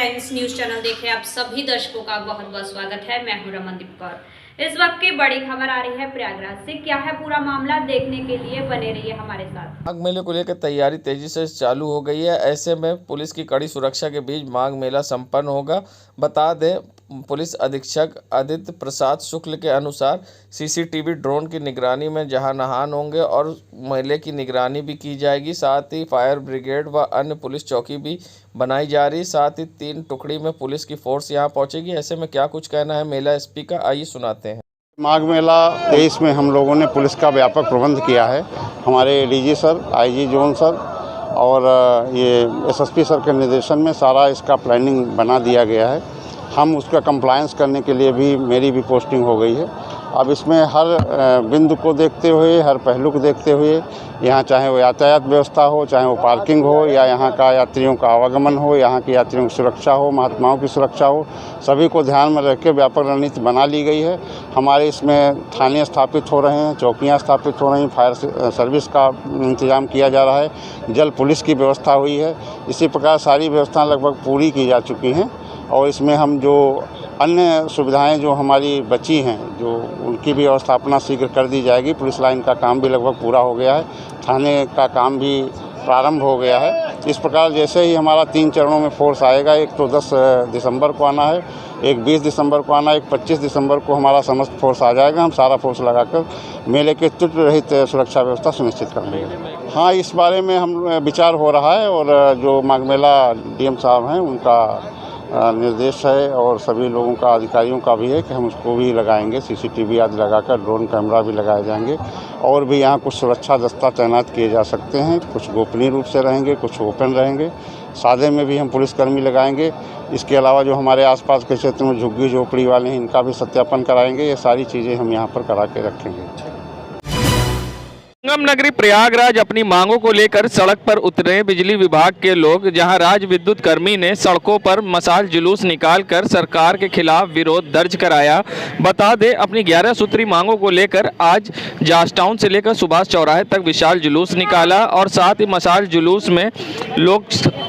Friends, news channel देखे आप सभी दर्शकों का बहुत बहुत स्वागत है। मैं हूं रमनदीप कौर। इस वक्त की बड़ी खबर आ रही है प्रयागराज से। क्या है पूरा मामला, देखने के लिए बने रहिए हमारे साथ। माघ मेले को लेकर तैयारी तेजी से चालू हो गई है। ऐसे में पुलिस की कड़ी सुरक्षा के बीच माघ मेला संपन्न होगा। बता दें, पुलिस अधीक्षक आदित्य प्रसाद शुक्ल के अनुसार सीसीटीवी ड्रोन की निगरानी में जहां होंगे और मेले की निगरानी भी की जाएगी। साथ ही फायर ब्रिगेड व अन्य पुलिस चौकी भी बनाई जा रही। साथ ही 3 टुकड़ी में पुलिस की फोर्स यहां पहुंचेगी। ऐसे में क्या कुछ कहना है मेला एसपी का, आइए सुनाते हैं। माघ मेला 23 में हम लोगों ने पुलिस का व्यापक प्रबंध किया है। हमारे DG sir, IG zone sir और ये एसएसपी सर के निर्देशन में सारा इसका प्लानिंग बना दिया गया है। हम उसका कंप्लायंस करने के लिए भी मेरी भी पोस्टिंग हो गई है। अब इसमें हर बिंदु को देखते हुए, हर पहलू को देखते हुए, यहाँ चाहे वो यातायात व्यवस्था हो, चाहे वो पार्किंग हो, या यहाँ का यात्रियों का आवागमन हो, यहाँ की यात्रियों की सुरक्षा हो, महात्माओं की सुरक्षा हो, सभी को ध्यान में रख के व्यापक रणनीति बना ली गई है। हमारे इसमें थाने स्थापित हो रहे हैं, चौकियाँ स्थापित हो रही हैं, फायर सर्विस का इंतजाम किया जा रहा है, जल पुलिस की व्यवस्था हुई है। इसी प्रकार सारी व्यवस्था लगभग पूरी की जा चुकी हैं और इसमें हम जो अन्य सुविधाएं जो हमारी बची हैं, जो उनकी भी व्यवस्थापना शीघ्र कर दी जाएगी। पुलिस लाइन का काम भी लगभग पूरा हो गया है, थाने का काम भी प्रारंभ हो गया है। इस प्रकार जैसे ही हमारा 3 चरणों में फोर्स आएगा, एक तो 10 दिसंबर को आना है, एक 20 दिसंबर को आना है, एक 25 दिसंबर को हमारा समस्त फोर्स आ जाएगा। हम सारा फोर्स लगाकर मेले के त्रुटि रहित सुरक्षा व्यवस्था सुनिश्चित करेंगे। हाँ, इस बारे में हम विचार हो रहा है और जो माघ मेला डीएम साहब हैं उनका निर्देश है और सभी लोगों का, अधिकारियों का भी है कि हम उसको भी लगाएंगे। सीसीटीवी आदि लगाकर ड्रोन कैमरा भी लगाए जाएंगे और भी यहाँ कुछ सुरक्षा दस्ता तैनात किए जा सकते हैं। कुछ गोपनीय रूप से रहेंगे, कुछ ओपन रहेंगे। सादे में भी हम पुलिसकर्मी लगाएंगे। इसके अलावा जो हमारे आसपास के क्षेत्र में झुग्गी झोपड़ी वाले हैं, इनका भी सत्यापन कराएंगे। ये सारी चीज़ें हम यहाँ पर करा के रखेंगे। संगम नगरी प्रयागराज अपनी मांगों को लेकर सड़क पर उतरे बिजली विभाग के लोग, जहां राज्य विद्युत कर्मी ने सड़कों पर मशाल जुलूस निकालकर सरकार के खिलाफ विरोध दर्ज कराया। बता दें, अपनी 11 सूत्री मांगों को लेकर आज जास टाउन से लेकर सुभाष चौराहे तक विशाल जुलूस निकाला और साथ ही मशाल जुलूस में लोग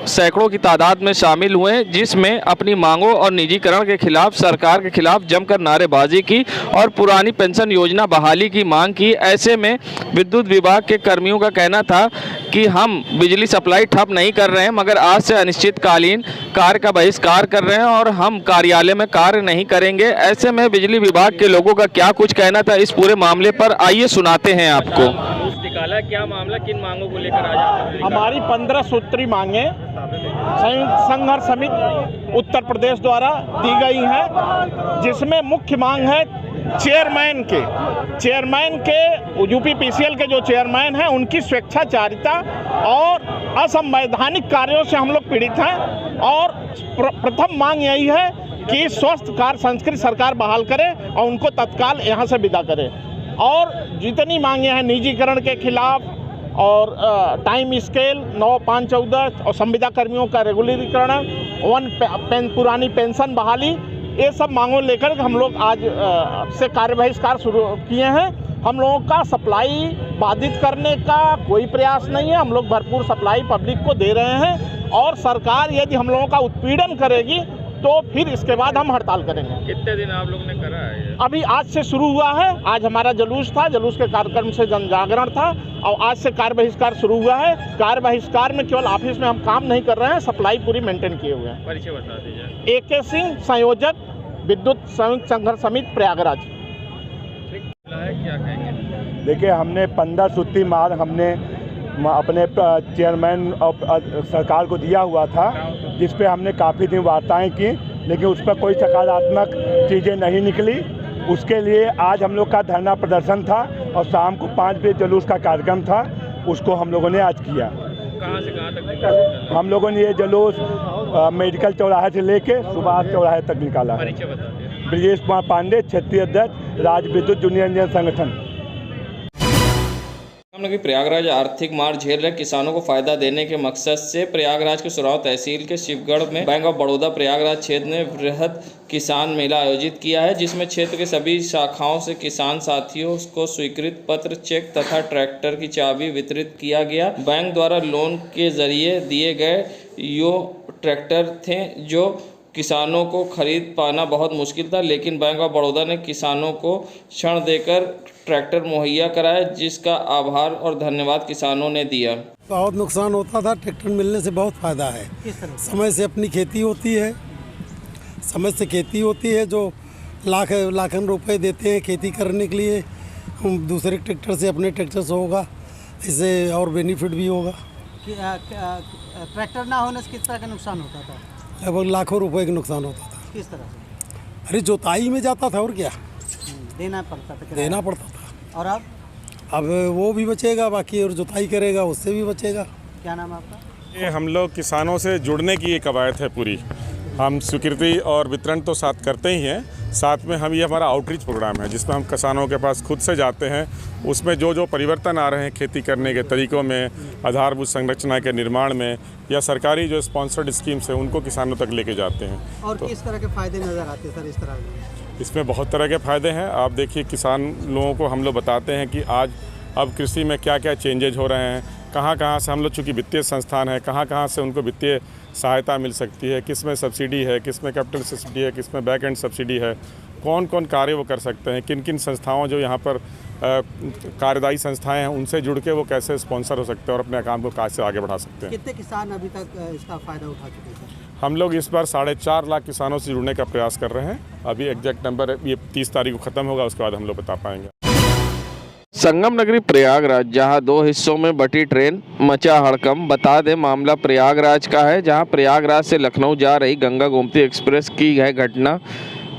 सैकड़ों की तादाद में शामिल हुए, जिसमें अपनी मांगों और निजीकरण के खिलाफ, सरकार के खिलाफ जमकर नारेबाजी की और पुरानी पेंशन योजना बहाली की मांग की। ऐसे में विद्युत विभाग के कर्मियों का कहना था कि हम बिजली सप्लाई ठप नहीं कर रहे हैं, मगर आज से अनिश्चितकालीन कार्य का बहिष्कार कर रहे हैं और हम कार्यालय में कार्य नहीं करेंगे। ऐसे में बिजली विभाग के लोगों का क्या कुछ कहना था इस पूरे मामले पर, आइए सुनाते हैं आपको। निकाला क्या मामला, किन मांगों को लेकर आज? हमारी 15 सूत्री मांगे संयुक्त संघर्ष समिति उत्तर प्रदेश द्वारा दी गई हैं, जिसमें मुख्य मांग है चेयरमैन के यूपीपीसीएल के जो चेयरमैन हैं उनकी स्वेच्छाचारिता और असंवैधानिक कार्यों से हम लोग पीड़ित हैं। और प्रथम मांग यही है कि स्वस्थ कार्य संस्कृति सरकार बहाल करे और उनको तत्काल यहाँ से विदा करे। और जितनी मांगे हैं निजीकरण के खिलाफ और टाइम स्केल 9/5/14 और संविदा कर्मियों का रेगुलरीकरण, पुरानी पेंशन बहाली, ये सब मांगों लेकर हम लोग आज से कार्य बहिष्कार शुरू किए हैं। हम लोगों का सप्लाई बाधित करने का कोई प्रयास नहीं है। हम लोग भरपूर सप्लाई पब्लिक को दे रहे हैं और सरकार यदि हम लोगों का उत्पीड़न करेगी तो फिर इसके बाद हम हड़ताल करेंगे। कितने दिन आप लोगों ने करा है? अभी आज से शुरू हुआ है। आज हमारा जुलूस था, जुलूस के कार्यक्रम से जन जागरण था और आज से कार्य बहिष्कार शुरू हुआ है। कार्य बहिष्कार में केवल ऑफिस में हम काम नहीं कर रहे हैं, सप्लाई पूरी मेंटेन किए हुए हैं। परिचय बता दीजिए। AK सिंह, संयोजक विद्युत संयुक्त संघर्ष समिति प्रयागराज। क्या कहेंगे? देखिए, हमने 15 सूत्री मांग हमने अपने चेयरमैन और सरकार को दिया हुआ था, जिस पे हमने काफ़ी दिन वार्ताएं की, लेकिन उस पर कोई सकारात्मक चीज़ें नहीं निकली। उसके लिए आज हम लोग का धरना प्रदर्शन था और शाम को 5 बजे जुलूस का कार्यक्रम था, उसको हम लोगों ने आज किया। कहाँ से कहाँ तक? हम लोगों ने ये जुलूस मेडिकल चौराहे से लेके सुभाष चौराहे तक निकाला है। ब्रजेश कुमार पांडे, क्षेत्रीय अध्यक्ष, राज्य विद्युत जूनियर इंजीनियर संगठन। कि प्रयागराज आर्थिक मार झेल रहे किसानों को फायदा देने के मकसद से प्रयागराज के सुराव तहसील के शिवगढ़ में बैंक ऑफ बड़ौदा प्रयागराज क्षेत्र ने वृहद किसान मेला आयोजित किया है, जिसमें क्षेत्र के सभी शाखाओं से किसान साथियों को स्वीकृत पत्र, चेक तथा ट्रैक्टर की चाबी वितरित किया गया। बैंक द्वारा लोन के जरिए दिए गए यो ट्रैक्टर थे जो किसानों को खरीद पाना बहुत मुश्किल था, लेकिन बैंक ऑफ बड़ौदा ने किसानों को ऋण देकर ट्रैक्टर मुहैया कराया, जिसका आभार और धन्यवाद किसानों ने दिया। बहुत नुकसान होता था, ट्रैक्टर मिलने से बहुत फ़ायदा है। समय से अपनी खेती होती है, समय से खेती होती है। जो लाखन रुपए देते हैं खेती करने के लिए, हम दूसरे ट्रैक्टर से अपने ट्रैक्टर से होगा, इससे और बेनिफिट भी होगा। ट्रैक्टर ना होने से किस तरह का नुकसान होता था? लगभग लाखों रुपए का नुकसान होता था। किस तरह से? अरे जोताई में जाता था और क्या, देना पड़ता था, देना पड़ता था। और अब वो भी बचेगा, बाकी और जोताई करेगा उससे भी बचेगा। क्या नाम है आपका? ये हम लोग किसानों से जुड़ने की ये कवायद है पूरी। हम स्वीकृति और वितरण तो साथ करते ही हैं, साथ में हम ये हमारा आउटरीच प्रोग्राम है जिसमें हम किसानों के पास खुद से जाते हैं। उसमें जो जो परिवर्तन आ रहे हैं खेती करने के तरीक़ों में, आधारभूत संरचना के निर्माण में, या सरकारी जो स्पॉन्सर्ड स्कीम्स है उनको किसानों तक लेके जाते हैं। और किस तरह के फ़ायदे नज़र आते हैं सर इस तरह? इसमें बहुत तरह के फ़ायदे हैं। आप देखिए, किसान लोगों को हम लोग बताते हैं कि आज अब कृषि में क्या क्या चेंजेज हो रहे हैं, कहाँ कहाँ से हम लोग, चूँकि वित्तीय संस्थान है, कहाँ कहाँ से उनको वित्तीय सहायता मिल सकती है, किस में सब्सिडी है, किस में कैपिटल सब्सिडी है, किस में बैक एंड सब्सिडी है, कौन कौन कार्य वो कर सकते हैं, किन किन संस्थाओं जो यहाँ पर कार्यदायी संस्थाएं हैं उनसे जुड़ के वो कैसे स्पॉन्सर हो सकते हैं और अपने काम को कैसे आगे बढ़ा सकते हैं। कितने किसान अभी तक इसका फ़ायदा उठा चुके हैं? हम लोग इस बार 4.5 लाख किसानों से जुड़ने का प्रयास कर रहे हैं। अभी एग्जैक्ट नंबर ये 30 तारीख को ख़त्म होगा, उसके बाद हम लोग बता पाएंगे। संगम नगरी प्रयागराज, जहां 2 हिस्सों में बटी ट्रेन, मचा हड़कंप। बता दें मामला प्रयागराज का है, जहां प्रयागराज से लखनऊ जा रही गंगा गोमती एक्सप्रेस की है घटना।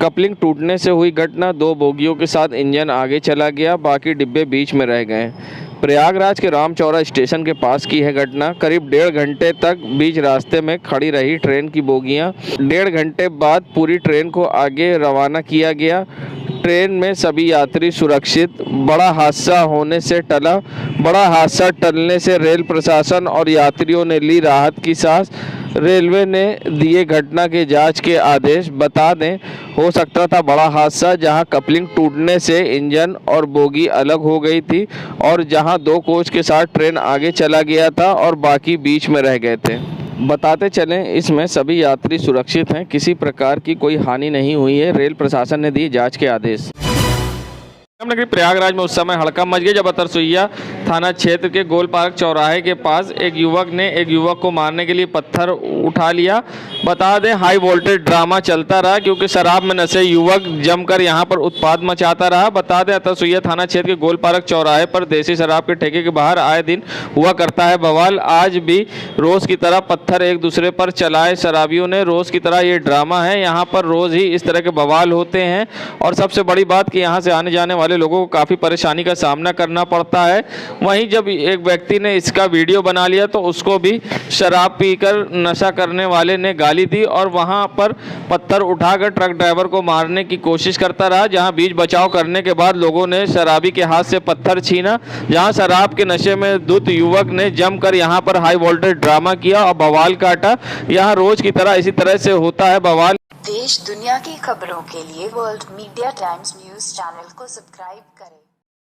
कपलिंग टूटने से हुई घटना। 2 बोगियों के साथ इंजन आगे चला गया, बाकी डिब्बे बीच में रह गए। प्रयागराज के रामचौरा स्टेशन के पास की है घटना। करीब 1.5 घंटे तक बीच रास्ते में खड़ी रही ट्रेन की बोगियां। 1.5 घंटे बाद पूरी ट्रेन को आगे रवाना किया गया। ट्रेन में सभी यात्री सुरक्षित। बड़ा हादसा होने से टला। बड़ा हादसा टलने से रेल प्रशासन और यात्रियों ने ली राहत की सांस। रेलवे ने दिए घटना के जांच के आदेश। बता दें, हो सकता था बड़ा हादसा, जहां कपलिंग टूटने से इंजन और बोगी अलग हो गई थी और जहां 2 कोच के साथ ट्रेन आगे चला गया था और बाकी बीच में रह गए थे। बताते चलें, इसमें सभी यात्री सुरक्षित हैं, किसी प्रकार की कोई हानि नहीं हुई है। रेल प्रशासन ने दिए जांच के आदेश। नगरी प्रयागराज में उस समय हड़कंप मच गया जब अतरसुइया थाना क्षेत्र के गोल पार्क चौराहे के पास एक युवक ने एक युवक को मारने के लिए पत्थर उठा लिया। बता दें, हाई वोल्टेज ड्रामा चलता रहा क्योंकि शराब में नशे युवक जमकर यहां पर उत्पात मचाता रहा। बता दें, अतरसुइया थाना क्षेत्र के गोल पार्क चौराहे पर देसी शराब के ठेके के बाहर आए दिन हुआ करता है बवाल। आज भी रोज की तरह पत्थर एक दूसरे पर चलाए शराबियों ने। रोज की तरह ये ड्रामा है, यहाँ पर रोज ही इस तरह के बवाल होते हैं और सबसे बड़ी बात कि यहाँ से आने जाने वाले लोगों को काफ़ी परेशानी का सामना करना पड़ता है। वहीं जब एक व्यक्ति ने इसका वीडियो बना लिया तो उसको भी शराब पीकर नशा करने वाले ने गाली दी और वहां पर पत्थर उठाकर ट्रक ड्राइवर को मारने की कोशिश करता रहा, जहां बीच बचाव करने के बाद लोगों ने शराबी के हाथ से पत्थर छीना। जहां शराब के नशे में धुत युवक ने जमकर यहां पर हाई वोल्टेज ड्रामा किया और बवाल काटा। यहां रोज की तरह इसी तरह से होता है बवाल। देश दुनिया की खबरों के लिए world media times news channel को सब्सक्राइब करें।